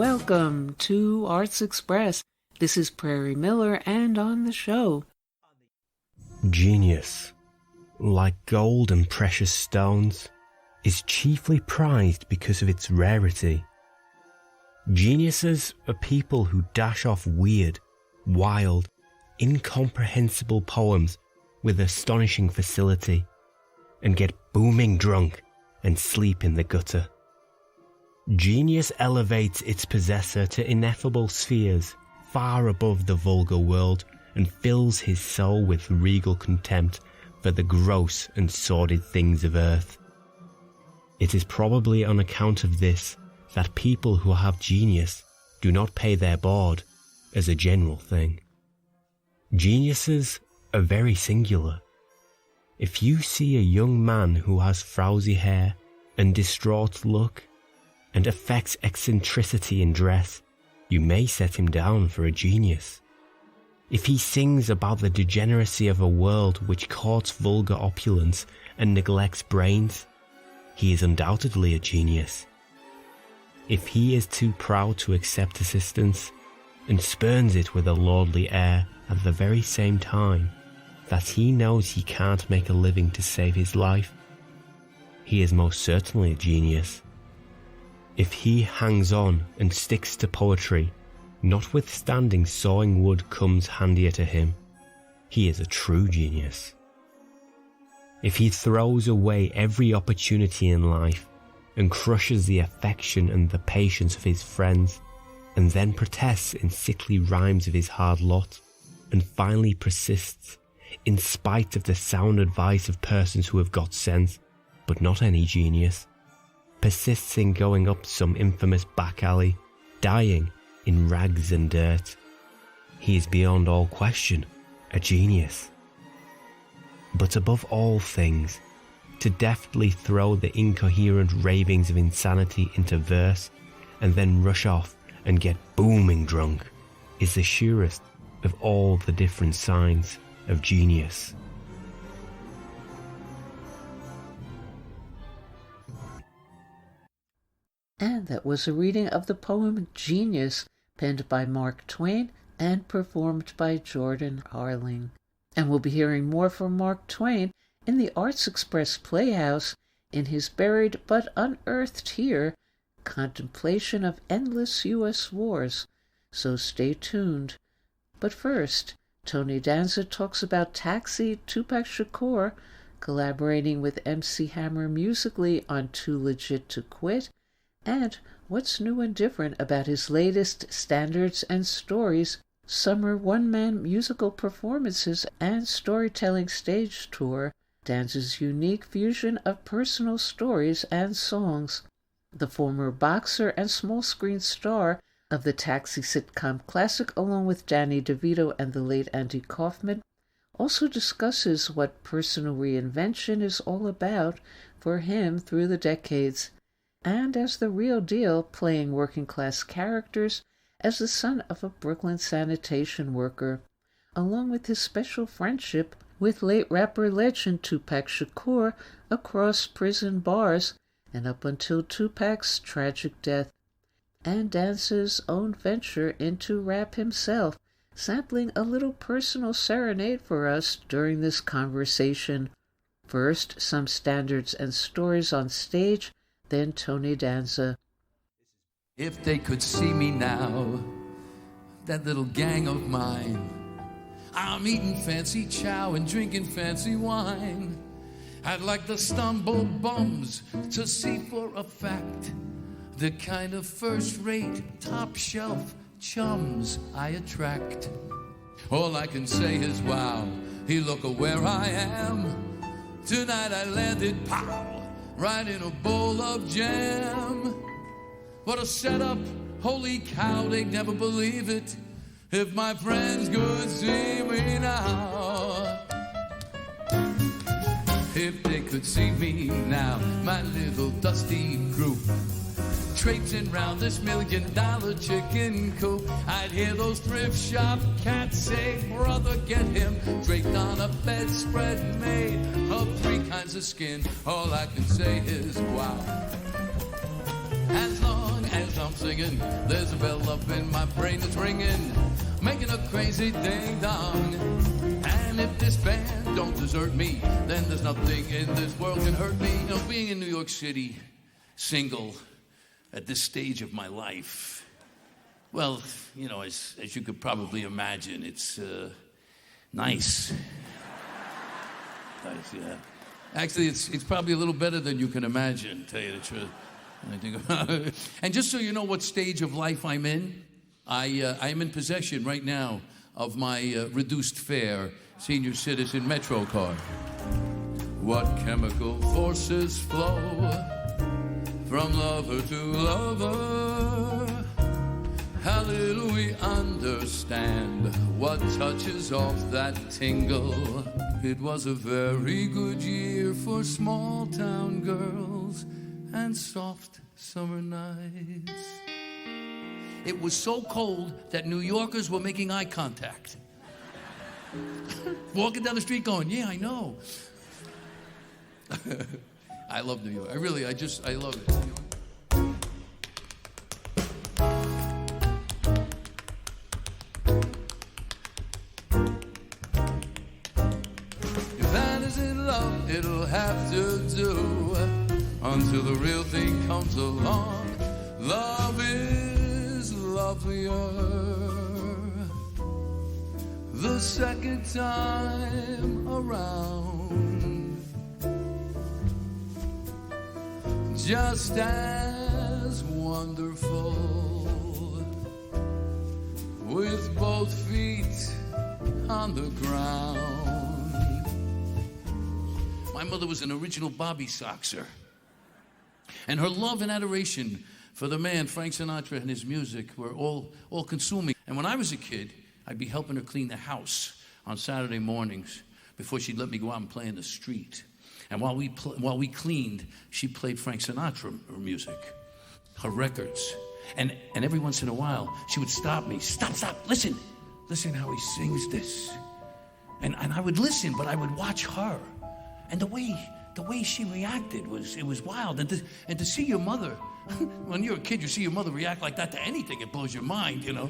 welcome to Arts Express. This is Prairie Miller, and on the show... Genius, like gold and precious stones, is chiefly prized because of its rarity. Geniuses are people who dash off weird, wild, incomprehensible poems with astonishing facility, and get booming drunk and sleep in the gutter. Genius elevates its possessor to ineffable spheres far above the vulgar world and fills his soul with regal contempt for the gross and sordid things of earth. It is probably on account of this that people who have genius do not pay their board as a general thing. Geniuses are very singular. If you see a young man who has frowsy hair and distraught look and affects eccentricity in dress, you may set him down for a genius. If he sings about the degeneracy of a world which courts vulgar opulence and neglects brains, he is undoubtedly a genius. If he is too proud to accept assistance and spurns it with a lordly air at the very same time that he knows he can't make a living to save his life, he is most certainly a genius. If he hangs on and sticks to poetry, notwithstanding sawing wood comes handier to him, he is a true genius. If he throws away every opportunity in life and crushes the affection and the patience of his friends, and then protests in sickly rhymes of his hard lot, and finally persists, in spite of the sound advice of persons who have got sense, but not any genius, persists in going up some infamous back alley, dying in rags and dirt, he is beyond all question a genius. But above all things, to deftly throw the incoherent ravings of insanity into verse and then rush off and get booming drunk is the surest of all the different signs of genius. And that was a reading of the poem Genius, penned by Mark Twain and performed by Jordan Harling. And we'll be hearing more from Mark Twain in the Arts Express Playhouse in his Buried but Unearthed Here, Contemplation of Endless U.S. Wars. So stay tuned. But first, Tony Danza talks about Taxi Tupac Shakur, collaborating with MC Hammer musically on Too Legit to Quit, and what's new and different about his latest Standards and Stories summer one-man musical performances and storytelling stage tour, Danza's unique fusion of personal stories and songs. The former boxer and small-screen star of the Taxi sitcom classic, along with Danny DeVito and the late Andy Kaufman, also discusses what personal reinvention is all about for him through the decades, and as the real deal, playing working-class characters as the son of a Brooklyn sanitation worker, along with his special friendship with late rapper legend Tupac Shakur across prison bars and up until Tupac's tragic death, and Danza's own venture into rap himself, sampling a little personal serenade for us during this conversation. First, some Standards and Stories on stage, then Tony Danza. If they could see me now, that little gang of mine, I'm eating fancy chow and drinking fancy wine. I'd like the stumble bums to see for a fact the kind of first-rate, top-shelf chums I attract. All I can say is, wow, hey, look at where I am. Tonight I landed, pow, right in a bowl of jam. What a setup, holy cow, they'd never believe it if my friends could see me now. If they could see me now, my little dusty group, traipsing round this $1 million chicken coop, I'd hear those thrift shop cats say, brother, get him draped on a bedspread made of 3 kinds of skin. All I can say is, wow. As long as I'm singing. There's a bell up in my brain that's ringing, making a crazy ding-dong. And if this band don't desert me, then there's nothing in this world can hurt me. You know, being in New York City, single, at this stage of my life, well, you know, as you could probably imagine, it's nice. Nice, yeah. Actually, it's probably a little better than you can imagine, tell you the truth. I think about it. And just so you know what stage of life I'm in, I am in possession right now of my reduced fare senior citizen Metro card. What chemical forces flow from lover to lover? How little we understand what touches off that tingle. It was a very good year for small town girls and soft summer nights. It was so cold that New Yorkers were making eye contact. Walking down the street going, yeah, I know. I love New York. I love it. If that isn't love, it'll have to do until the real thing comes along. Love is lovelier the second time around, just as wonderful with both feet on the ground. My mother was an original Bobby Soxer, and her love and adoration for the man Frank Sinatra and his music were all consuming. And when I was a kid, I'd be helping her clean the house on Saturday mornings before she'd let me go out and play in the street. And while we cleaned, she played Frank Sinatra music, her records. And every once in a while, she would stop me. Stop, listen. Listen how he sings this. And I would listen, but I would watch her. And the way she reacted was wild. And to see your mother, when you're a kid, you see your mother react like that to anything, it blows your mind, you know.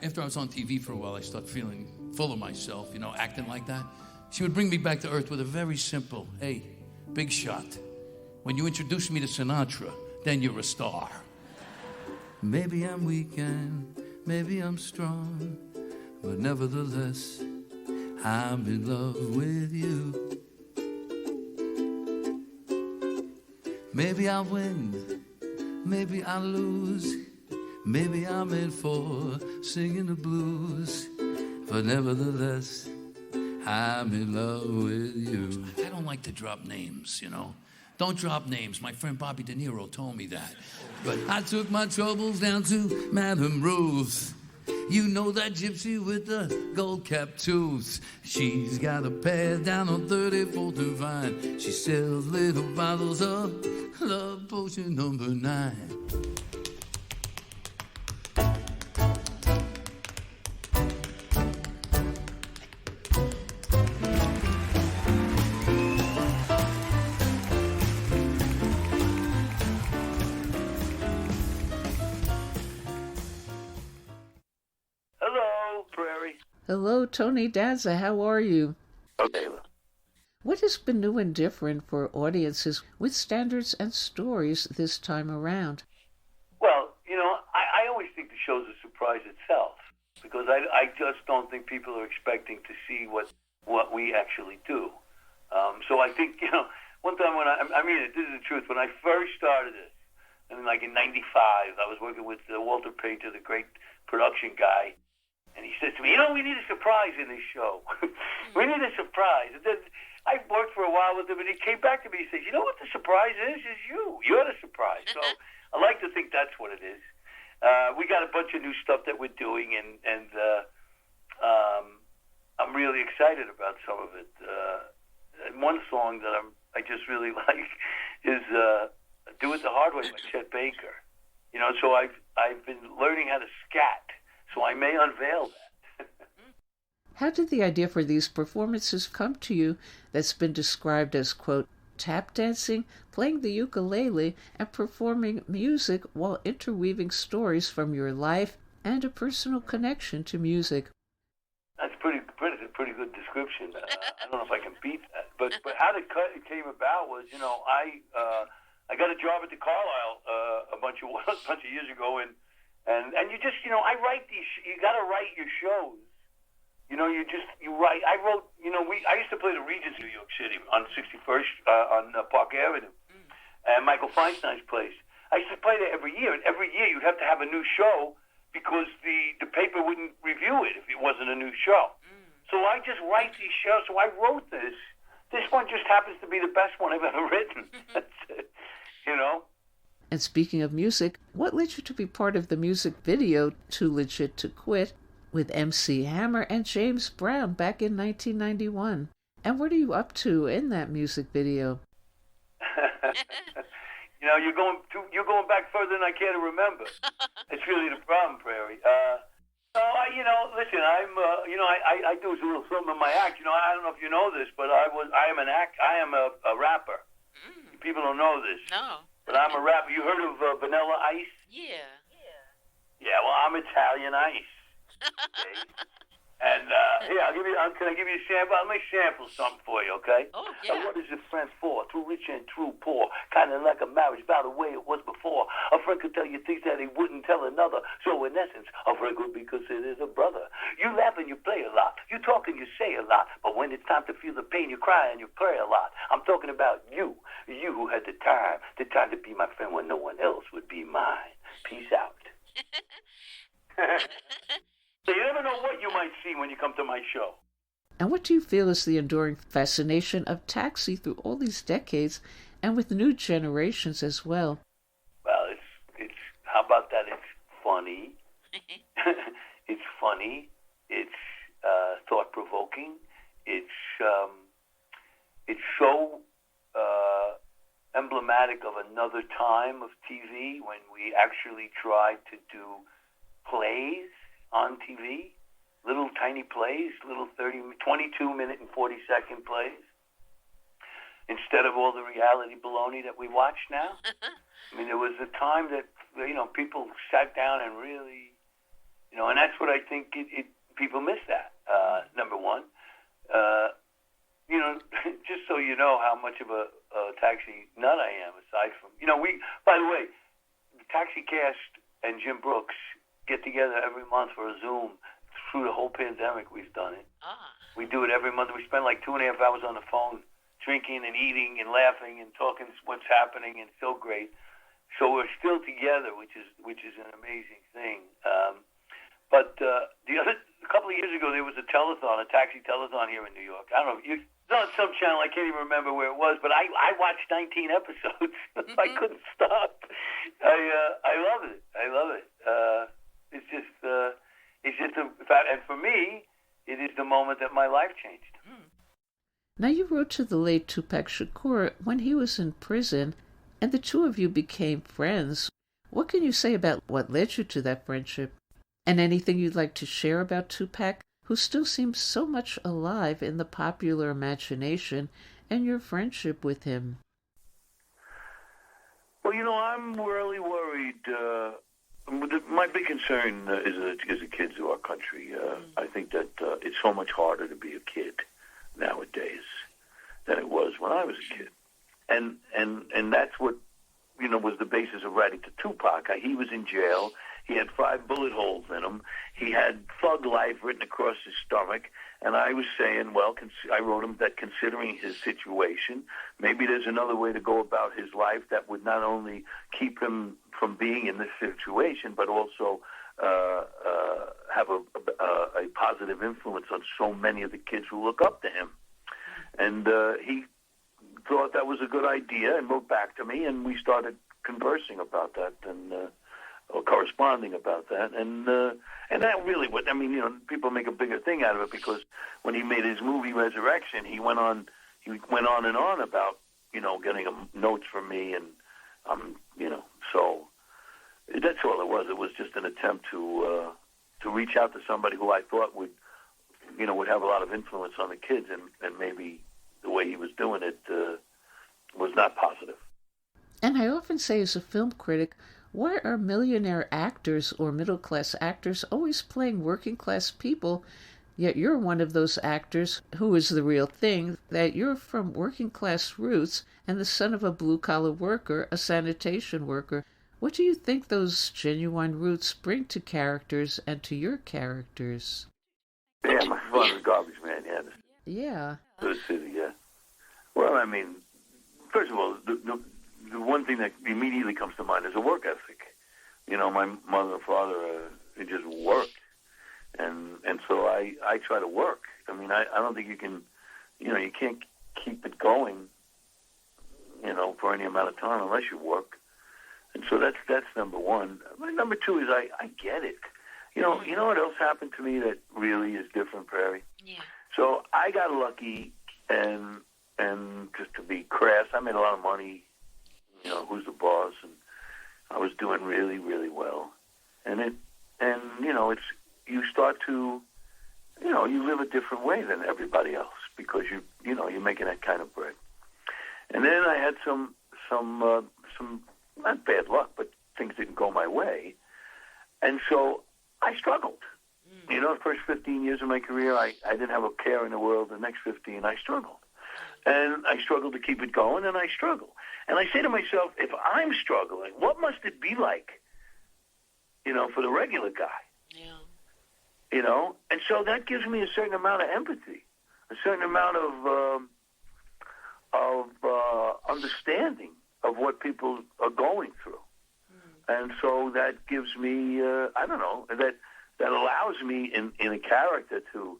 After I was on TV for a while, I started feeling full of myself, you know, acting like that. She would bring me back to earth with a very simple, hey, big shot. When you introduce me to Sinatra, then you're a star. Maybe I'm weak and maybe I'm strong, but nevertheless, I'm in love with you. Maybe I'll win, maybe I'll lose. Maybe I'm in for singing the blues, but nevertheless, I'm in love with you. I don't like to drop names, you know. Don't drop names. My friend Bobby De Niro told me that. But I took my troubles down to Madame Ruth. You know that gypsy with the gold-capped tooth. She's got a pad down on 34th and Vine. She sells little bottles of love potion number 9. Hello, Tony Danza. How are you? Okay. What has been new and different for audiences with standards and stories this time around? Well, you know, I always think the show's a surprise itself because I just don't think people are expecting to see what we actually do. So I think, you know, one time when I mean, this is the truth. When I first started it, and like in '95, I was working with Walter Painter, the great production guy. And he says to me, you know, we need a surprise in this show. We need a surprise. And then I worked for a while with him, and he came back to me and says, you know what the surprise is you. You're the surprise. So I like to think that's what it is. We got a bunch of new stuff that we're doing, and I'm really excited about some of it. And one song that I just really like is Do It the Hard Way by Chet Baker. You know, so I've been learning how to scat. So I may unveil that. How did the idea for these performances come to you that's been described as, quote, tap dancing, playing the ukulele, and performing music while interweaving stories from your life and a personal connection to music. That's a pretty good description. I don't know if I can beat that. But how it came about was, I got a job at the Carlisle a bunch of years ago, and you just, I write these. You got to write your shows. You write. I wrote. I used to play the Regents in New York City on 61st on Park Avenue, and Michael Feinstein's place. I used to play there every year, and every year you'd have to have a new show because the paper wouldn't review it if it wasn't a new show. So I just write these shows. So I wrote this. This one just happens to be the best one I've ever written. That's it. And speaking of music, what led you to be part of the music video Too Legit to Quit with MC Hammer and James Brown back in 1991? And what are you up to in that music video? You're going back further than I care to remember. It's really the problem, Prairie. Listen, I do a little something in my act. I don't know if you know this, but I am a rapper. People don't know this. No. But I'm a rapper. You heard of Vanilla Ice? Yeah. Yeah, well, I'm Italian Ice. Okay? And can I give you a sample? Let me sample something for you, okay? Oh, yeah. What is a friend for? Too rich and too poor. Kind of like a marriage by the way it was before. A friend could tell you things that he wouldn't tell another. So in essence, a friend could be considered a brother. You laugh and you play a lot. You talk and you say a lot. But when it's time to feel the pain, you cry and you pray a lot. I'm talking about you. You who had the time to be my friend when no one else would be mine. Peace out. So you never know what you might see when you come to my show. And what do you feel is the enduring fascination of Taxi through all these decades and with new generations as well? Well, it's how about that? It's funny. It's funny. It's thought-provoking. It's so emblematic of another time of TV when we actually tried to do plays on TV, little tiny plays, little 22-minute and 40-second plays, instead of all the reality baloney that we watch now. I mean, there was a time that, people sat down and really, and that's what I think people miss that, number one. Just so you know how much of a Taxi nut I am, aside from, by the way, the Taxi cast and Jim Brooks get together every month for a Zoom. Through the whole pandemic, we've done it. We do it every month. We spend like 2.5 hours on the phone, drinking and eating and laughing and talking what's happening, and it's so great. So we're still together, which is an amazing thing. But a couple of years ago, there was a telethon, a Taxi telethon here in New York. I don't know. It's on some channel. I can't even remember where it was, but I watched 19 episodes. I couldn't stop. I love it. I love it. It's just and for me, it is the moment that my life changed. Now, you wrote to the late Tupac Shakur when he was in prison, and the two of you became friends. What can you say about what led you to that friendship? And anything you'd like to share about Tupac, who still seems so much alive in the popular imagination, and your friendship with him? Well, I'm really worried. My big concern is the kids of our country. I think that it's so much harder to be a kid nowadays than it was when I was a kid, and that's what was the basis of writing to Tupac. He was in jail. He had 5 bullet holes in him. He had thug life written across his stomach. And I was saying, I wrote him that considering his situation, maybe there's another way to go about his life that would not only keep him from being in this situation, but also have a positive influence on so many of the kids who look up to him. And he thought that was a good idea and wrote back to me, and we started conversing about that and corresponding about that. And that really would, people make a bigger thing out of it because when he made his movie Resurrection, he went on and on about, getting notes from me and, so that's all it was. It was just an attempt to reach out to somebody who I thought would have a lot of influence on the kids, and maybe the way he was doing it was not positive. And I often say as a film critic, why are millionaire actors or middle-class actors always playing working-class people, yet you're one of those actors who is the real thing, that you're from working-class roots and the son of a blue-collar worker, a sanitation worker. What do you think those genuine roots bring to characters and to your characters? Yeah, my father's a garbage man, yeah. Yeah. The city, yeah. Well, I mean, first of all, the one thing that immediately comes to mind is a work ethic. You know, my mother and father, they just worked. And so I try to work. I mean, I don't think you can, you know, you can't keep it going, you know, for any amount of time unless you work. And so that's number one. Number two is I get it. You know what else happened to me that really is different, Prairie? Yeah. So I got lucky, and just to be crass, I made a lot of money. You know, who's the boss? And I was doing really, really well. And you know, you start to, you know, you live a different way than everybody else because you know you're making that kind of bread. And then I had some not bad luck, but things didn't go my way, and so I struggled. You know, the first 15 years of my career, I didn't have a care in the world. The next 15, I struggled. And I struggled to keep it going, and I struggle. And I say to myself, if I'm struggling, what must it be like, you know, for the regular guy? Yeah. You know? And so that gives me a certain amount of empathy, a certain amount of understanding of what people are going through. And so that gives me, I don't know, that allows me in a character to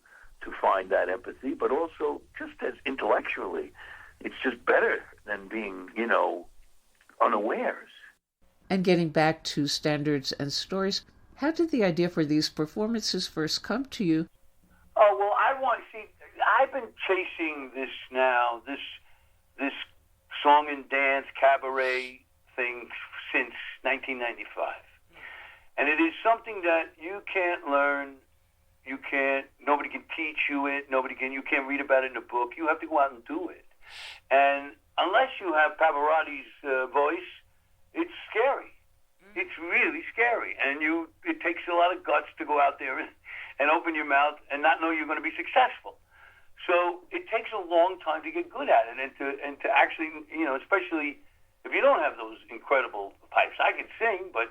find that empathy, but also just as intellectually, it's just better than being, you know, unawares. And getting back to standards and stories, how did the idea for these performances first come to you? Oh, well, I've been chasing this song and dance cabaret thing since 1995. And it is something that you can't learn, nobody can teach you it, you can't read about it in a book. You have to go out and do it. And unless you have Pavarotti's voice, it's scary. It's really scary. And it takes a lot of guts to go out there and open your mouth and not know you're going to be successful. So it takes a long time to get good at it and to actually, you know, especially if you don't have those incredible pipes. I can sing, but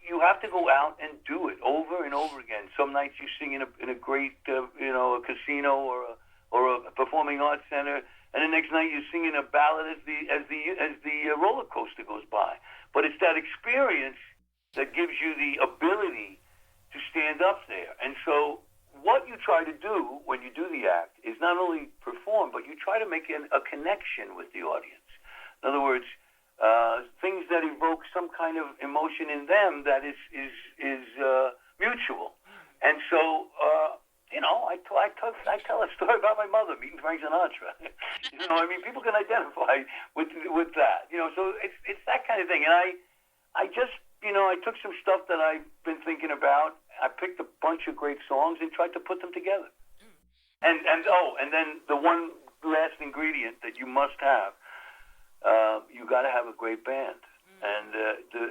you have to go out and do it over and over again. Some nights you sing in a great, a casino or a performing arts center, and the next night you sing in a ballad as the roller coaster goes by. But it's that experience that gives you the ability to stand up there. And so what you try to do when you do the act is not only perform, but you try to make a connection with the audience. In other words, things that evoke some kind of emotion in them that is mutual. And so, I tell a story about my mother meeting Frank Sinatra. People can identify with that. So it's that kind of thing. And I just, I took some stuff that I've been thinking about. I picked a bunch of great songs and tried to put them together. And then the one last ingredient that you must have, you got to have a great band. And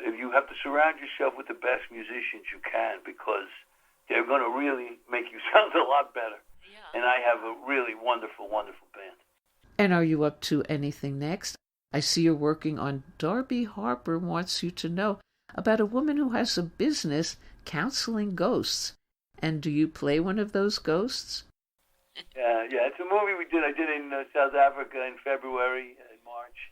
if you have to surround yourself with the best musicians you can, because they're going to really make you sound a lot better. Yeah. And I have a really wonderful, wonderful band. And are you up to anything next? I see you're working on Darby Harper Wants You to Know, about a woman who has a business counseling ghosts. And do you play one of those ghosts? Yeah, it's a movie we did. I did in South Africa in February and March.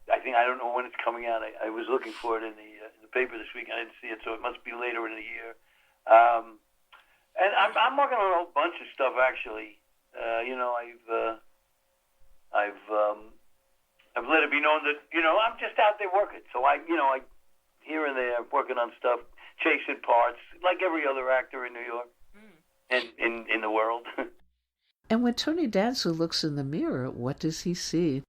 I don't know when it's coming out. I was looking for it in the paper this week, and I didn't see it, so it must be later in the year. And I'm working on a whole bunch of stuff, actually. I've let it be known that I'm just out there working. So I here and there working on stuff, chasing parts, like every other actor in New York and in the world. And when Tony Danza looks in the mirror, what does he see?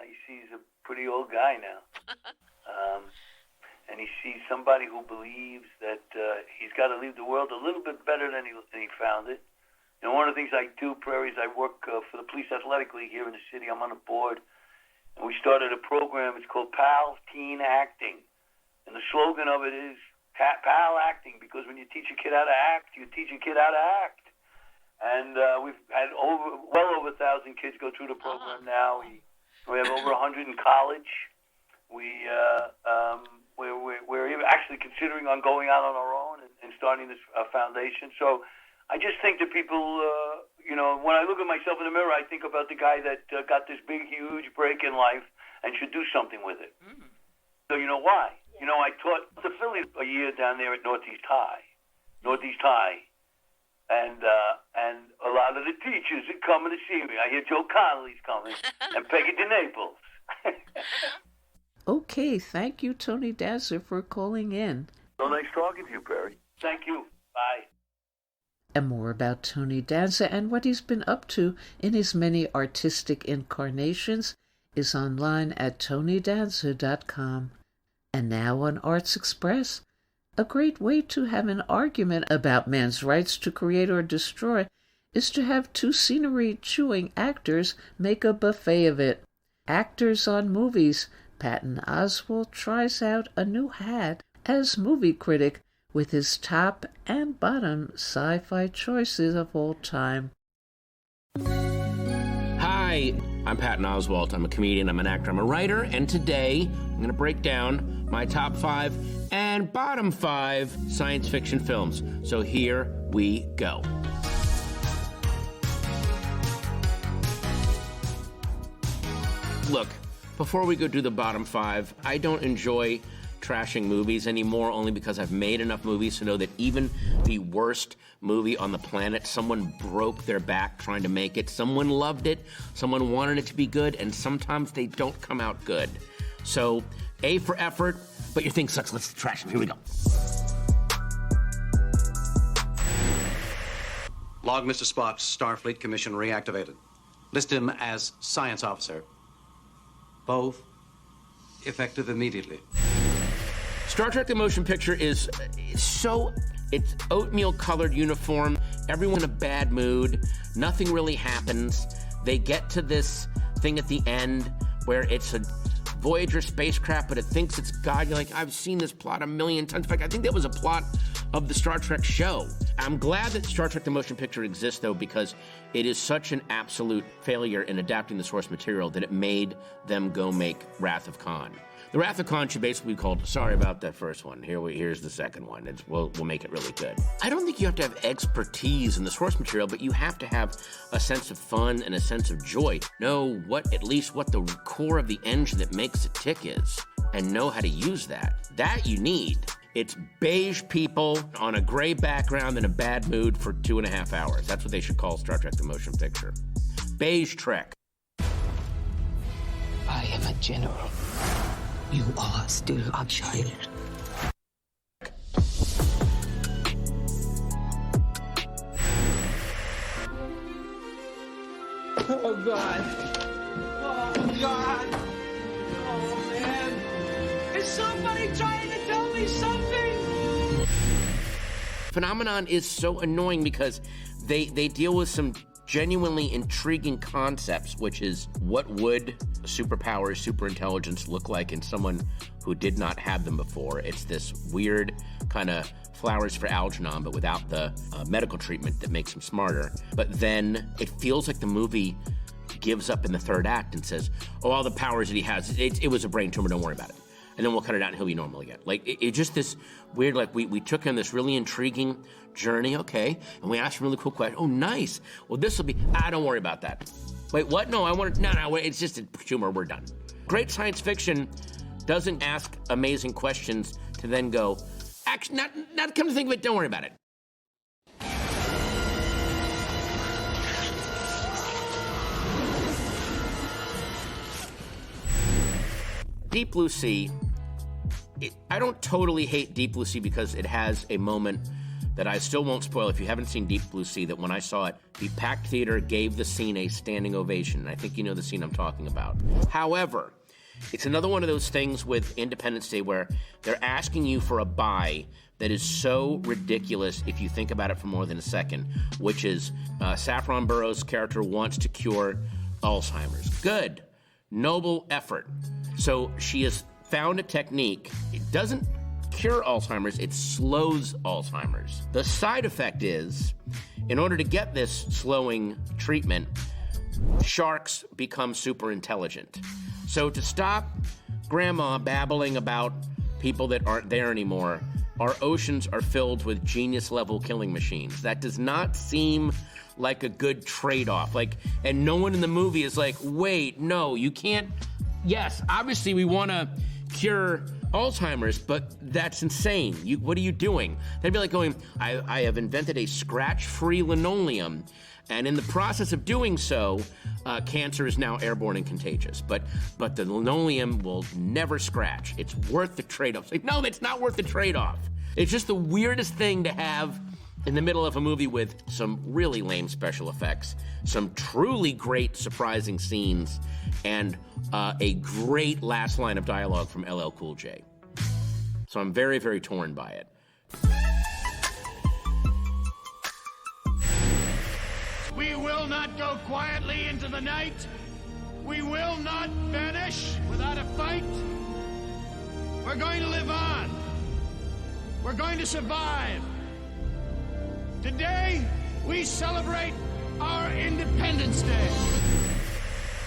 He sees a pretty old guy now. And he sees somebody who believes that he's got to leave the world a little bit better than he found it. And one of the things I do, Prairie, is I work for the Police Athletic League here in the city. I'm on a board. And we started a program. It's called PAL Teen Acting. And the slogan of it is PAL Acting, because when you teach a kid how to act, you teach a kid how to act. And we've had well over 1,000 kids go through the program now. We have over 100 in college. We're actually considering on going out on our own and starting this foundation. So I just think that people, when I look at myself in the mirror, I think about the guy that got this big, huge break in life and should do something with it. Mm. So you know why? I taught the Phillies a year down there at Northeast High. And a lot of the teachers are coming to see me. I hear Joe Connolly's coming and Peggy DeNaples. Okay, thank you, Tony Danza, for calling in. So nice talking to you, Barry. Thank you. Bye. And more about Tony Danza and what he's been up to in his many artistic incarnations is online at tonydanza.com. And now on Arts Express, a great way to have an argument about man's rights to create or destroy is to have two scenery-chewing actors make a buffet of it. Actors on Movies, Patton Oswalt tries out a new hat as movie critic with his top and bottom sci-fi choices of all time. Hi, I'm Patton Oswalt. I'm a comedian, I'm an actor, I'm a writer, and today I'm going to break down my top 5 and bottom 5 science fiction films. So here we go. Look, before we go do the bottom 5, I don't enjoy trashing movies anymore, only because I've made enough movies to know that even the worst movie on the planet, someone broke their back trying to make it, someone loved it, someone wanted it to be good, and sometimes they don't come out good. So, A for effort, but your thing sucks, let's trash it. Here we go. Log Mr. Spock, Starfleet Commission reactivated. List him as science officer. Both effective immediately. Star Trek The Motion Picture is it's oatmeal-colored uniform, everyone in a bad mood, nothing really happens. They get to this thing at the end where it's a Voyager spacecraft, but it thinks it's God. You're like, I've seen this plot a million times. In fact, I think that was a plot of the Star Trek show. I'm glad that Star Trek The Motion Picture exists, though, because it is such an absolute failure in adapting the source material that it made them go make Wrath of Khan. The Wrath of Khan should basically be called, sorry about that first one, here's the second one. We'll make it really good. I don't think you have to have expertise in the source material, but you have to have a sense of fun and a sense of joy. Know at least what the core of the engine that makes it tick is, and know how to use that. That you need. It's beige people on a gray background in a bad mood for 2.5 hours. That's what they should call Star Trek The Motion Picture. Beige Trek. I am a general. You are still a child. Oh, God. Oh, God. Oh, man. Is somebody trying to tell me something? Phenomenon is so annoying because they deal with some genuinely intriguing concepts, which is what would superpowers, superintelligence look like in someone who did not have them before. It's this weird kind of flowers for Algernon, but without the medical treatment that makes him smarter. But then it feels like the movie gives up in the third act and says, oh, all the powers that he has, it was a brain tumor, don't worry about it. And then we'll cut it out and he'll be normal again. Like, it's just this weird, like, we took him on this really intriguing journey, okay, and we asked him really cool questions. Oh, nice. Well, this will be, don't worry about that. Wait, what? No, it's just a tumor, we're done. Great science fiction doesn't ask amazing questions to then go, actually, not come to think of it, don't worry about it. Deep Blue Sea, I don't totally hate Deep Blue Sea because it has a moment that I still won't spoil if you haven't seen Deep Blue Sea, that when I saw it, the packed theater gave the scene a standing ovation. And I think you know the scene I'm talking about. However, It's another one of those things with Independence Day where they're asking you for a buy that is so ridiculous if you think about it for more than a second, which is Saffron Burrows' character wants to cure Alzheimer's. Good. Noble effort. So she has found a technique. It doesn't cure Alzheimer's, it slows Alzheimer's. The side effect is, in order to get this slowing treatment, sharks become super intelligent. So to stop Grandma babbling about people that aren't there anymore, our oceans are filled with genius-level killing machines. That does not seem like a good trade-off. And no one in the movie is like, wait, no, you can't. Yes, obviously we want to cure Alzheimer's, but that's insane. What are you doing? They'd be like going, I have invented a scratch-free linoleum, and in the process of doing so, cancer is now airborne and contagious. But the linoleum will never scratch. It's worth the trade-off. No, it's not worth the trade-off. It's just the weirdest thing to have in the middle of a movie with some really lame special effects, some truly great surprising scenes, and a great last line of dialogue from LL Cool J. So I'm very, very torn by it. We will not go quietly into the night. We will not vanish without a fight. We're going to live on. We're going to survive. Today, we celebrate our Independence Day.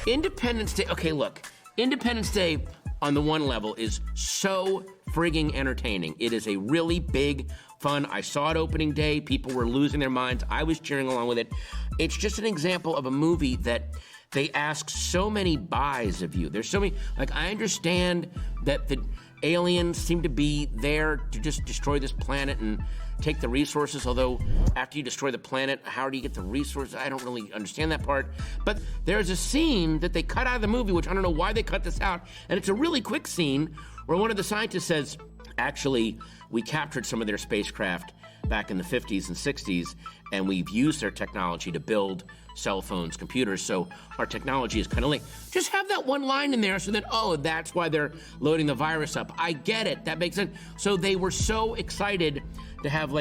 Independence Day, okay, look. Independence Day, on the one level, is so frigging entertaining. It is a really big, fun. I saw it opening day. People were losing their minds. I was cheering along with it. It's just an example of a movie that they ask so many buys of you. There's so many, I understand that the aliens seem to be there to just destroy this planet and take the resources, although after you destroy the planet, how do you get the resources? I don't really understand that part. But there's a scene that they cut out of the movie, which I don't know why they cut this out, and it's a really quick scene where one of the scientists says, actually, we captured some of their spacecraft back in the 50s and 60s, and we've used their technology to build cell phones, computers, so our technology is kind of linked. Just have that one line in there so that, oh, that's why they're loading the virus up. I get it. That makes sense. So they were so excited to have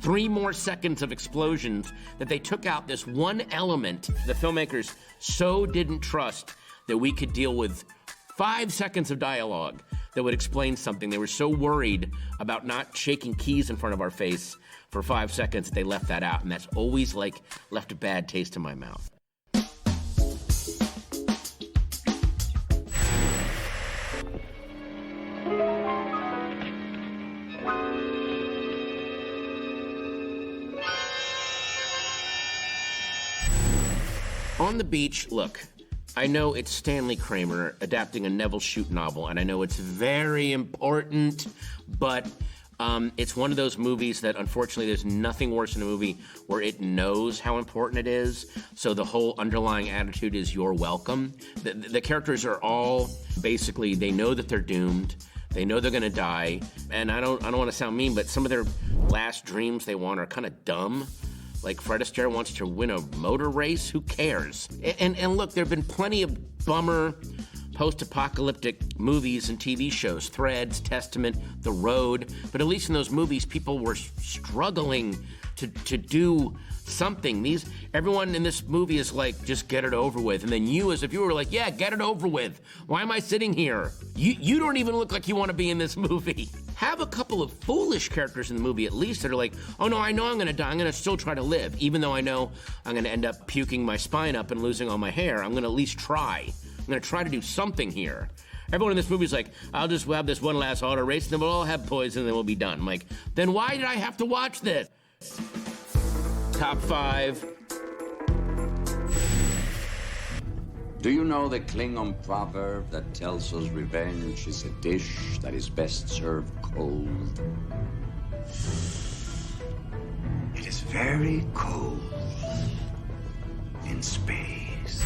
3 more seconds of explosions that they took out this one element the filmmakers so didn't trust that we could deal with 5 seconds of dialogue that would explain something. They were so worried about not shaking keys in front of our face for 5 seconds that they left that out, and that's always left a bad taste in my mouth. On the beach, look, I know it's Stanley Kramer adapting a Neville Shute novel, and I know it's very important, but it's one of those movies that, unfortunately, there's nothing worse in a movie where it knows how important it is, so the whole underlying attitude is you're welcome. The characters are all, basically, they know that they're doomed. They know they're going to die, and I don't want to sound mean, but some of their last dreams they want are kind of dumb. Fred Astaire wants to win a motor race. Who cares? And look, there have been plenty of bummer post-apocalyptic movies and TV shows. Threads, Testament, The Road. But at least in those movies, people were struggling to do something. Everyone in this movie is just get it over with. And then you, as if you were yeah, get it over with. Why am I sitting here? You don't even look like you want to be in this movie. Have a couple of foolish characters in the movie at least that are oh no, I know I'm going to die. I'm going to still try to live. Even though I know I'm going to end up puking my spine up and losing all my hair, I'm going to at least try. I'm going to try to do something here. Everyone in this movie is I'll just have this one last auto race, and then we'll all have poison, and then we'll be done. I'm then why did I have to watch this? Top 5. Do you know the Klingon proverb that tells us revenge is a dish that is best served cold? It is very cold in space.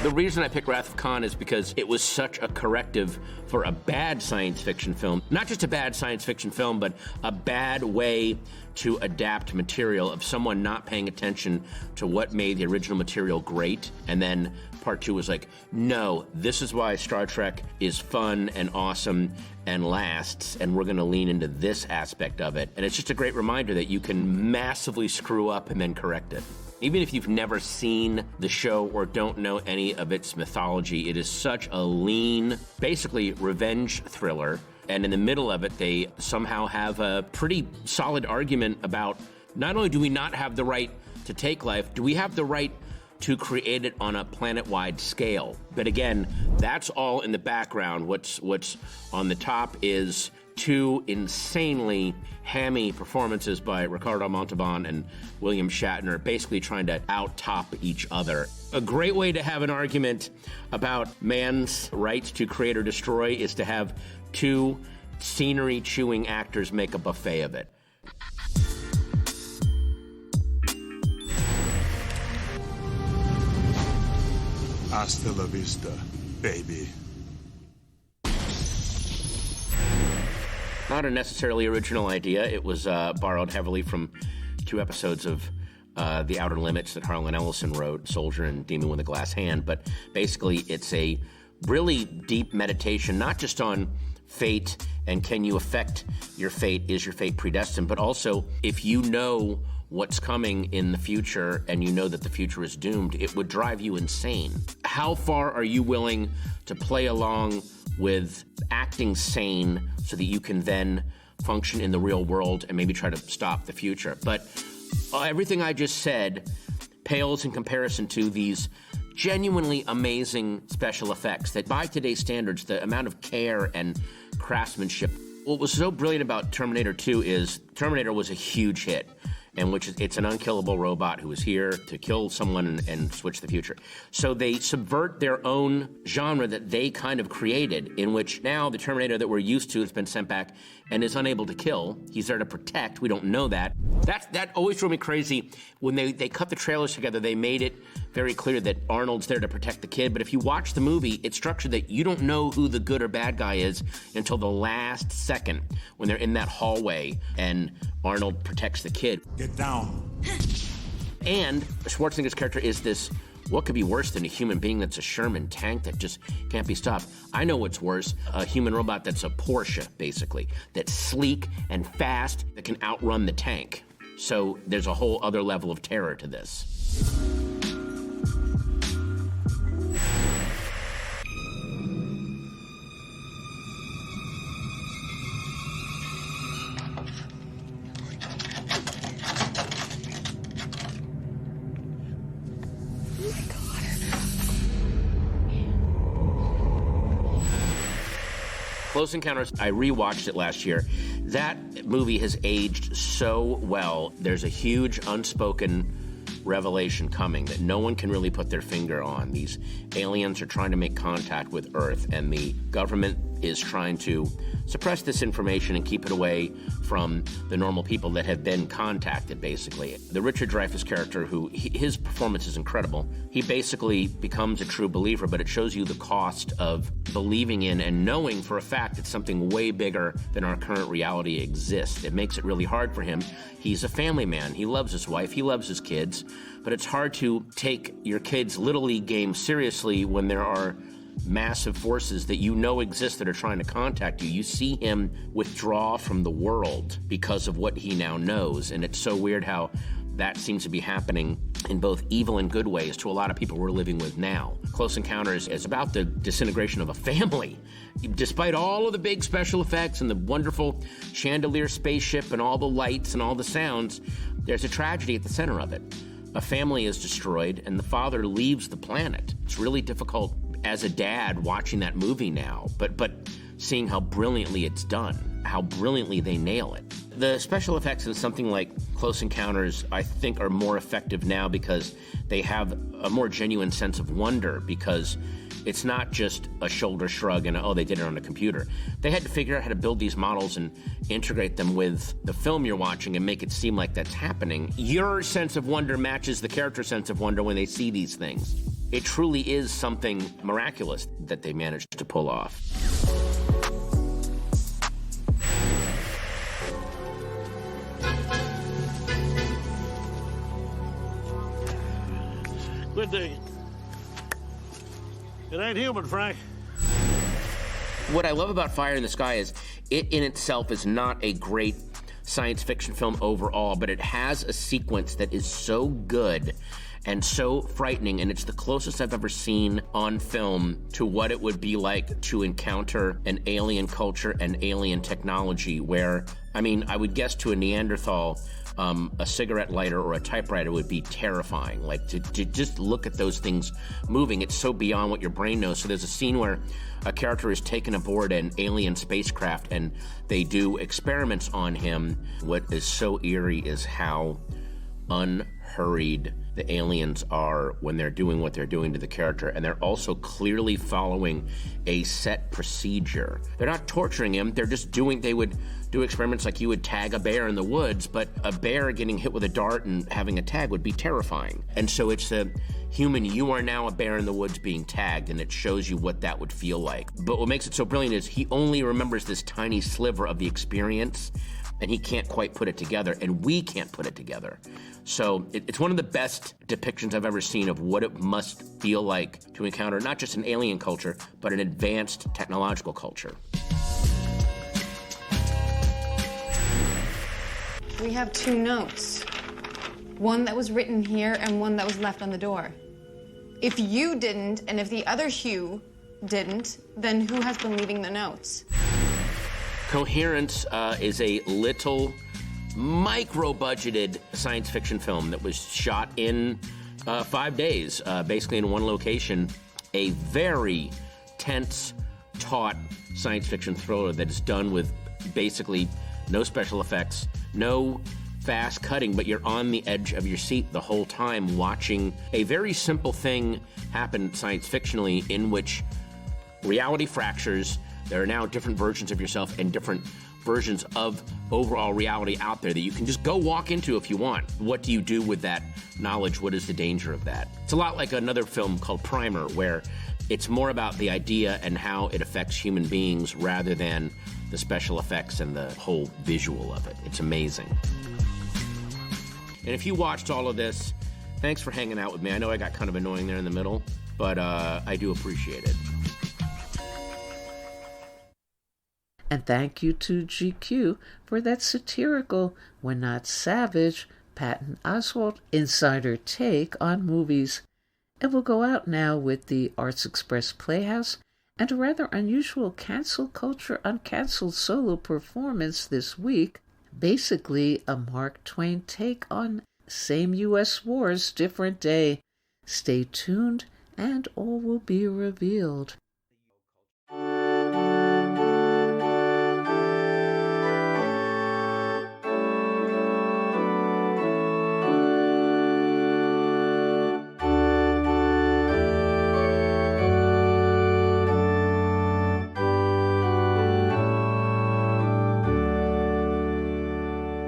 The reason I picked Wrath of Khan is because it was such a corrective for a bad science fiction film. Not just a bad science fiction film, but a bad way to adapt material of someone not paying attention to what made the original material great and then Part 2 was like, no, this is why Star Trek is fun and awesome and lasts, and we're going to lean into this aspect of it. And it's just a great reminder that you can massively screw up and then correct it. Even if you've never seen the show or don't know any of its mythology, it is such a lean, basically revenge thriller. And in the middle of it, they somehow have a pretty solid argument about not only do we not have the right to take life, do we have the right to create it on a planet-wide scale? But again, that's all in the background. What's on the top is two insanely hammy performances by Ricardo Montalban and William Shatner, basically trying to out-top each other. A great way to have an argument about man's right to create or destroy is to have two scenery-chewing actors make a buffet of it. Hasta la vista, baby. Not a necessarily original idea. It was borrowed heavily from 2 episodes of The Outer Limits that Harlan Ellison wrote, Soldier and Demon with a Glass Hand. But basically, it's a really deep meditation, not just on fate and can you affect your fate, is your fate predestined, but also if you know what's coming in the future and you know that the future is doomed, it would drive you insane. How far are you willing to play along with acting sane so that you can then function in the real world and maybe try to stop the future? But everything I just said pales in comparison to these genuinely amazing special effects that by today's standards, the amount of care and craftsmanship. What was so brilliant about Terminator 2 is Terminator was a huge hit. And it's an unkillable robot who is here to kill someone and switch the future. So they subvert their own genre that they kind of created, in which now the Terminator that we're used to has been sent back and is unable to kill. He's there to protect. We don't know that. That always drove me crazy. When they cut the trailers together, they made it very clear that Arnold's there to protect the kid. But if you watch the movie, it's structured that you don't know who the good or bad guy is until the last second when they're in that hallway and Arnold protects the kid. Get down. And Schwarzenegger's character is this, what could be worse than a human being that's a Sherman tank that just can't be stopped? I know what's worse, a human robot that's a Porsche, basically, that's sleek and fast, that can outrun the tank. So there's a whole other level of terror to this. Close Encounters, I rewatched it last year. That movie has aged so well. There's a huge unspoken revelation coming that no one can really put their finger on. These aliens are trying to make contact with Earth, and the government is trying to suppress this information and keep it away from the normal people that have been contacted, basically. The Richard Dreyfuss character, his performance is incredible. He basically becomes a true believer, but it shows you the cost of believing in and knowing for a fact that something way bigger than our current reality exists. It makes it really hard for him. He's a family man. He loves his wife. He loves his kids. But it's hard to take your kids' Little League game seriously when there are massive forces that you know exist that are trying to contact you. You see him withdraw from the world because of what he now knows. And it's so weird how that seems to be happening in both evil and good ways to a lot of people we're living with now. Close Encounters is about the disintegration of a family. Despite all of the big special effects and the wonderful chandelier spaceship and all the lights and all the sounds, there's a tragedy at the center of it. A family is destroyed and the father leaves the planet. It's really difficult as a dad watching that movie now, but seeing how brilliantly it's done, how brilliantly they nail it. The special effects in something like Close Encounters, I think, are more effective now because they have a more genuine sense of wonder, because it's not just a shoulder shrug and, oh, they did it on a computer. They had to figure out how to build these models and integrate them with the film you're watching and make it seem like that's happening. Your sense of wonder matches the character's sense of wonder when they see these things. It truly is something miraculous that they managed to pull off. Good day. It ain't human, Frank. What I love about Fire in the Sky is it in itself is not a great science fiction film overall, but it has a sequence that is so good and so frightening, and it's the closest I've ever seen on film to what it would be like to encounter an alien culture and alien technology where, I mean, I would guess to a Neanderthal, a cigarette lighter or a typewriter would be terrifying. Like, to just look at those things moving, it's so beyond what your brain knows. So there's a scene where a character is taken aboard an alien spacecraft and they do experiments on him. What is so eerie is how unhurried the aliens are when they're doing what they're doing to the character, and they're also clearly following a set procedure. They're not torturing him, they're just they would do experiments like you would tag a bear in the woods, but a bear getting hit with a dart and having a tag would be terrifying. And so it's a human, you are now a bear in the woods being tagged, and it shows you what that would feel like. But what makes it so brilliant is he only remembers this tiny sliver of the experience, and he can't quite put it together, and we can't put it together. So it's one of the best depictions I've ever seen of what it must feel like to encounter not just an alien culture, but an advanced technological culture. We have 2 notes. One that was written here and one that was left on the door. If you didn't, and if the other Hugh didn't, then who has been leaving the notes? Coherence is a little micro-budgeted science fiction film that was shot in 5 days, basically in one location. A very tense, taut science fiction thriller that is done with basically no special effects, no fast cutting, but you're on the edge of your seat the whole time watching a very simple thing happen science fictionally in which reality fractures. There are now different versions of yourself and different versions of overall reality out there that you can just go walk into if you want. What do you do with that knowledge? What is the danger of that? It's a lot like another film called Primer, where it's more about the idea and how it affects human beings rather than the special effects and the whole visual of it. It's amazing. And if you watched all of this, thanks for hanging out with me. I know I got kind of annoying there in the middle, but I do appreciate it. And thank you to GQ for that satirical, when not savage, Patton Oswalt insider take on movies. And we'll go out now with the Arts Express Playhouse and a rather unusual cancel culture uncancelled solo performance this week. Basically, a Mark Twain take on same U.S. wars, different day. Stay tuned and all will be revealed.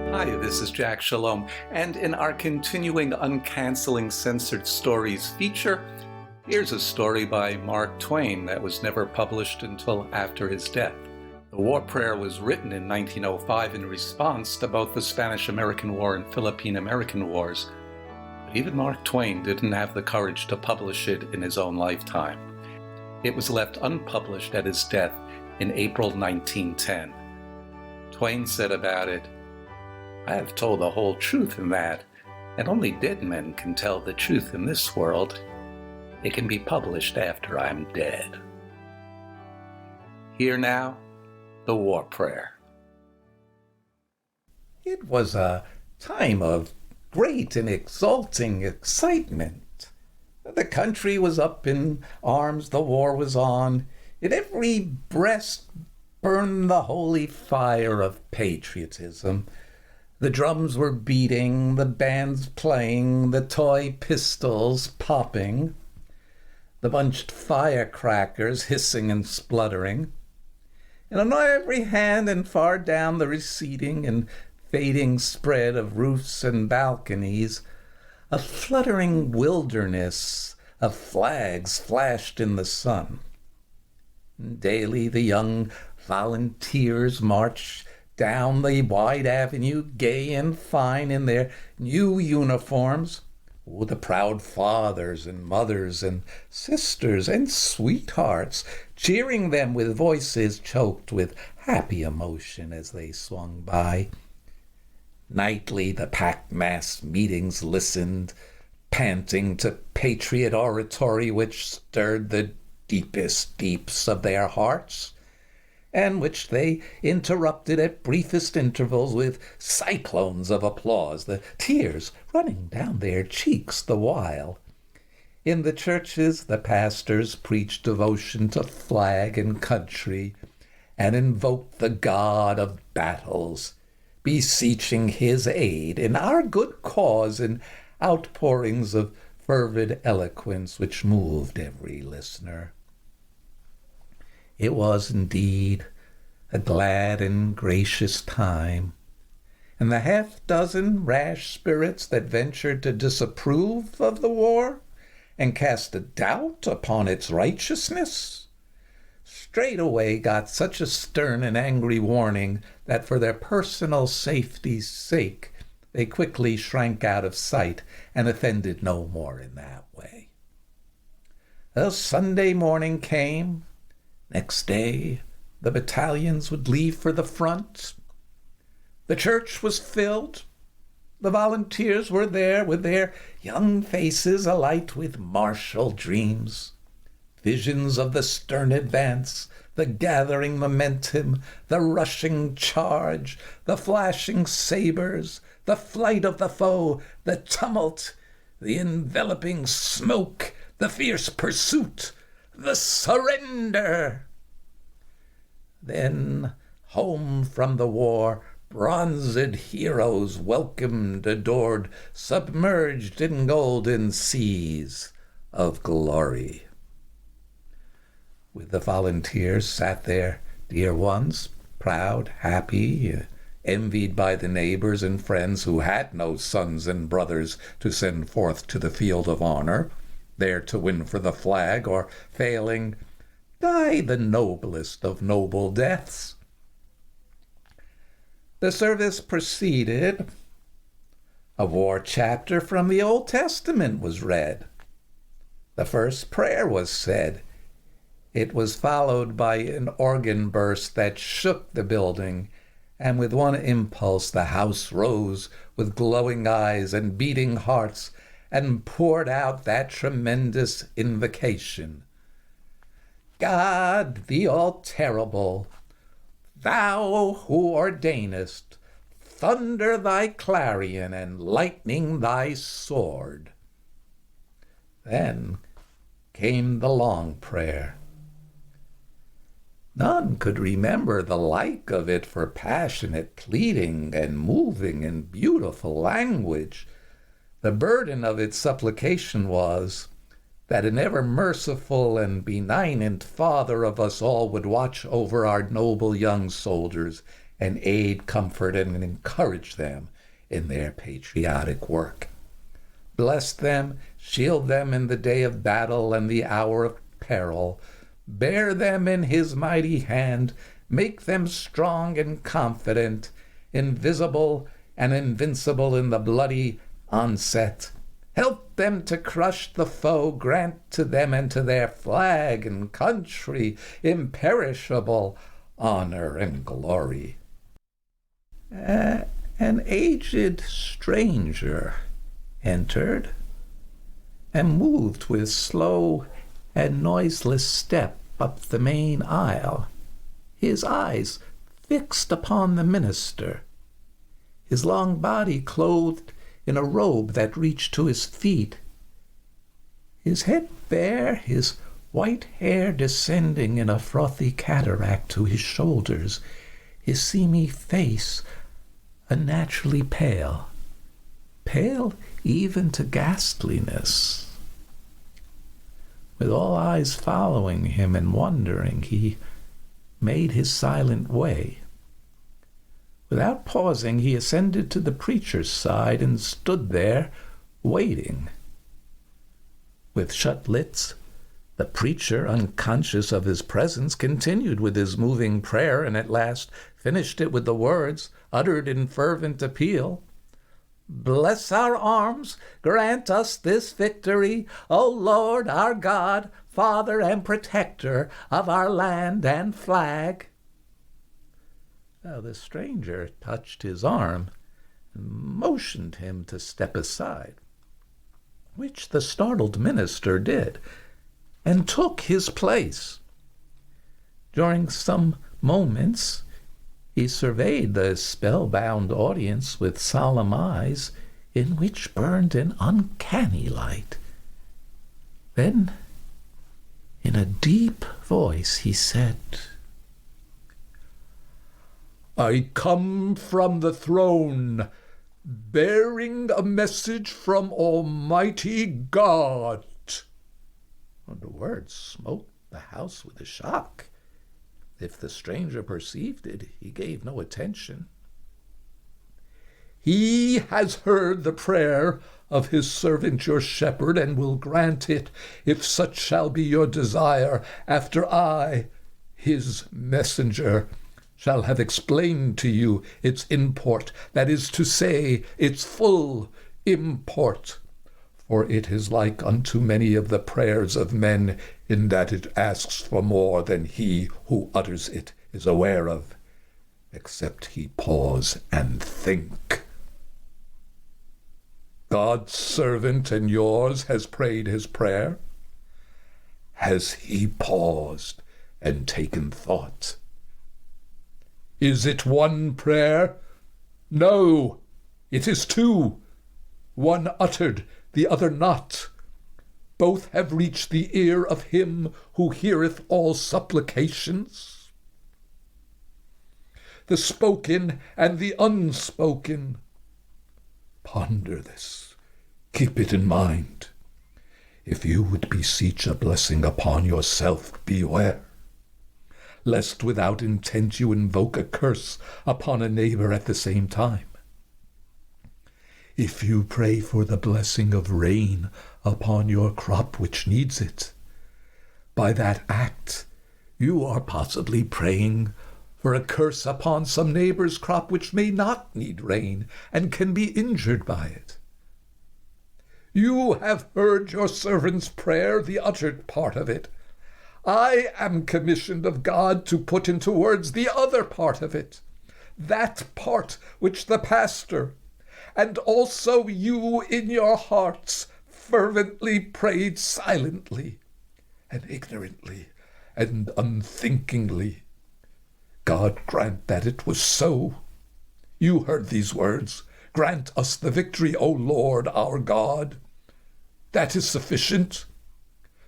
Hi, this is Jack Shalom, and in our continuing Uncanceling Censored Stories feature, here's a story by Mark Twain that was never published until after his death. The War Prayer was written in 1905 in response to both the Spanish-American War and Philippine-American Wars, but even Mark Twain didn't have the courage to publish it in his own lifetime. It was left unpublished at his death in April 1910. Twain said about it, "I have told the whole truth in that, and only dead men can tell the truth in this world. It can be published after I'm dead." Here now, the War Prayer. It was a time of great and exulting excitement. The country was up in arms, the war was on. In every breast burned the holy fire of patriotism. The drums were beating, the bands playing, the toy pistols popping, the bunched firecrackers hissing and spluttering. And on every hand and far down the receding and fading spread of roofs and balconies, a fluttering wilderness of flags flashed in the sun. And daily the young volunteers marched down the wide avenue, gay and fine in their new uniforms, Oh, the proud fathers and mothers and sisters and sweethearts, cheering them with voices choked with happy emotion as they swung by. Nightly the packed mass meetings listened, panting to patriot oratory which stirred the deepest deeps of their hearts, and which they interrupted at briefest intervals with cyclones of applause, the tears running down their cheeks the while. In the churches the pastors preached devotion to flag and country, and invoked the God of battles, beseeching his aid in our good cause in outpourings of fervid eloquence which moved every listener. It was indeed a glad and gracious time, and the half-dozen rash spirits that ventured to disapprove of the war and cast a doubt upon its righteousness straightway got such a stern and angry warning that for their personal safety's sake they quickly shrank out of sight and offended no more in that way. A Sunday morning came. Next day, the battalions would leave for the front. The church was filled. The volunteers were there with their young faces alight with martial dreams. Visions of the stern advance, the gathering momentum, the rushing charge, the flashing sabers, the flight of the foe, the tumult, the enveloping smoke, the fierce pursuit, the surrender. Then, home from the war, bronzed heroes welcomed, adored, submerged in golden seas of glory. With the volunteers sat their dear ones, proud, happy, envied by the neighbors and friends who had no sons and brothers to send forth to the field of honor, there to win for the flag, or, failing, die the noblest of noble deaths. The service proceeded. A war chapter from the Old Testament was read. The first prayer was said. It was followed by an organ burst that shook the building, and with one impulse the house rose with glowing eyes and beating hearts and poured out that tremendous invocation. God, the all-terrible, thou who ordainest thunder thy clarion and lightning thy sword. Then came the long prayer. None could remember the like of it for passionate pleading and moving and beautiful language. The burden of its supplication was that an ever-merciful and benignant Father of us all would watch over our noble young soldiers and aid, comfort, and encourage them in their patriotic work. Bless them, shield them in the day of battle and the hour of peril, bear them in his mighty hand, make them strong and confident, invisible and invincible in the bloody onset. Help them to crush the foe, grant to them and to their flag and country imperishable honor and glory. An aged stranger entered and moved with slow and noiseless step up the main aisle, his eyes fixed upon the minister, his long body clothed in a robe that reached to his feet, his head bare, his white hair descending in a frothy cataract to his shoulders, his seamy face unnaturally pale, pale even to ghastliness. With all eyes following him and wondering, he made his silent way. Without pausing, he ascended to the preacher's side and stood there, waiting. With shut lids, the preacher, unconscious of his presence, continued with his moving prayer and at last finished it with the words, uttered in fervent appeal, Bless our arms, grant us this victory, O Lord our God, Father and protector of our land and flag. Now the stranger touched his arm and motioned him to step aside, which the startled minister did, and took his place. During some moments, he surveyed the spellbound audience with solemn eyes in which burned an uncanny light. Then, in a deep voice, he said, "I come from the throne, bearing a message from Almighty God." And the words smote the house with a shock. If the stranger perceived it, he gave no attention. "He has heard the prayer of his servant your shepherd, and will grant it, if such shall be your desire, after I, his messenger, shall have explained to you its import, that is to say, its full import. For it is like unto many of the prayers of men, in that it asks for more than he who utters it is aware of, except he pause and think. God's servant and yours has prayed his prayer. Has he paused and taken thought? Is it one prayer? No, it is two, one uttered, the other not. Both have reached the ear of him who heareth all supplications. The spoken and the unspoken. Ponder this. Keep it in mind. If you would beseech a blessing upon yourself, beware, lest without intent you invoke a curse upon a neighbor at the same time. If you pray for the blessing of rain upon your crop which needs it, by that act you are possibly praying for a curse upon some neighbor's crop which may not need rain and can be injured by it. You have heard your servant's prayer, the uttered part of it. I am commissioned of God to put into words the other part of it, that part which the pastor, and also you in your hearts, fervently prayed silently and ignorantly and unthinkingly. God grant that it was so. You heard these words. Grant us the victory, O Lord our God. That is sufficient.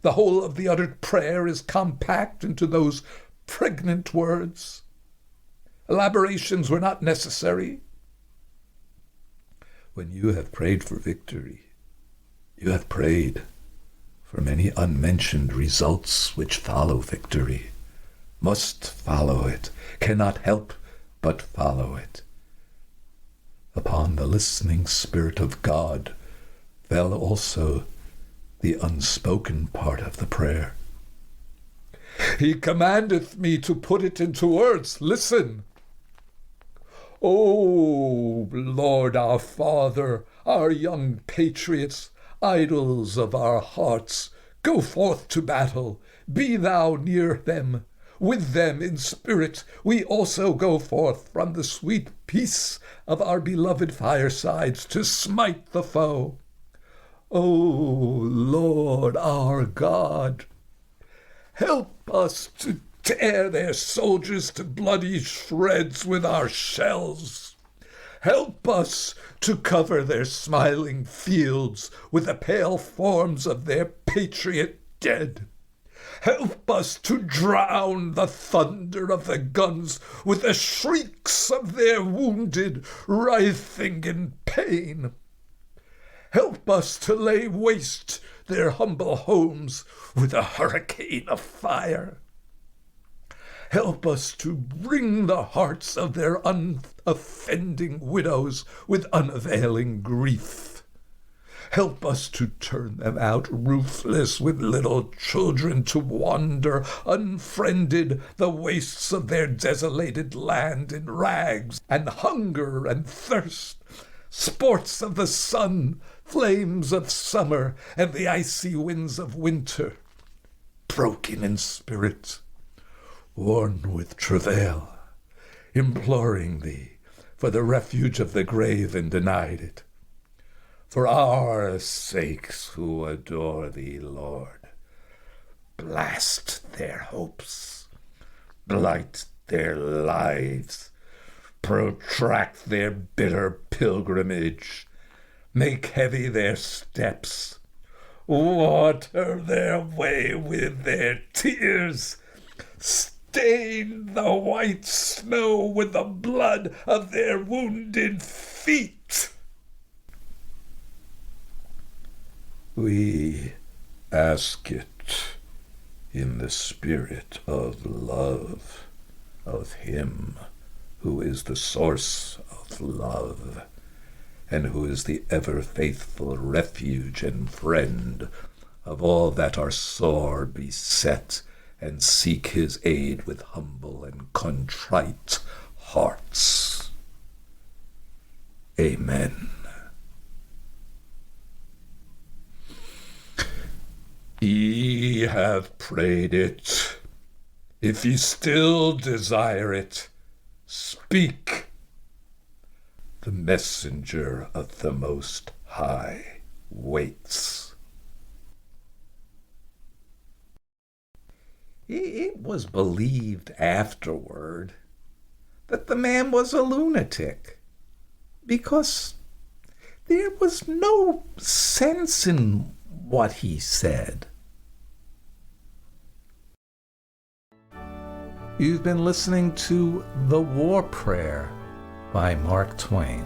The whole of the uttered prayer is compact into those pregnant words. Elaborations were not necessary. When you have prayed for victory, you have prayed for many unmentioned results which follow victory, must follow it, cannot help but follow it. Upon the listening Spirit of God fell also the unspoken part of the prayer. He commandeth me to put it into words. Listen. O Lord our Father, our young patriots, idols of our hearts, go forth to battle. Be thou near them. With them in spirit we also go forth from the sweet peace of our beloved firesides to smite the foe. O Lord our God, help us to tear their soldiers to bloody shreds with our shells. Help us to cover their smiling fields with the pale forms of their patriot dead. Help us to drown the thunder of the guns with the shrieks of their wounded, writhing in pain. Help us to lay waste their humble homes with a hurricane of fire. Help us to wring the hearts of their unoffending widows with unavailing grief. Help us to turn them out roofless with little children to wander unfriended the wastes of their desolated land in rags and hunger and thirst, sports of the sun, flames of summer, and the icy winds of winter, broken in spirit, worn with travail, imploring thee for the refuge of the grave and denied it. For our sakes who adore thee, Lord, blast their hopes, blight their lives, protract their bitter pilgrimage, make heavy their steps, water their way with their tears, stain the white snow with the blood of their wounded feet. We ask it in the spirit of love of Him who is the source of love, and who is the ever-faithful refuge and friend of all that are sore beset and seek His aid with humble and contrite hearts. Amen. Ye have prayed it. If ye still desire it, speak. The messenger of the Most High waits. It was believed afterward that the man was a lunatic because there was no sense in what he said. You've been listening to The War Prayer by Mark Twain.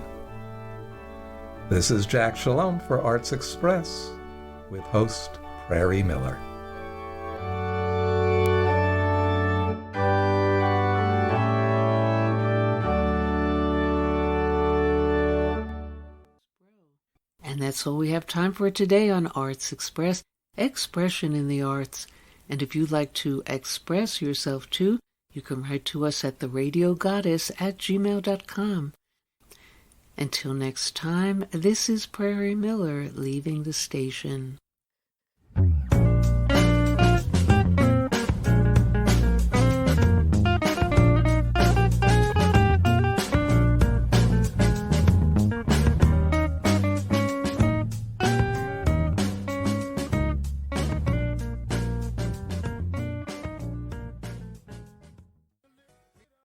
This is Jack Shalom for Arts Express with host Prairie Miller. And that's all we have time for today on Arts Express, Expression in the Arts. And if you'd like to express yourself too, you can write to us at theradiogoddess@gmail.com. Until next time, this is Prairie Miller leaving the station.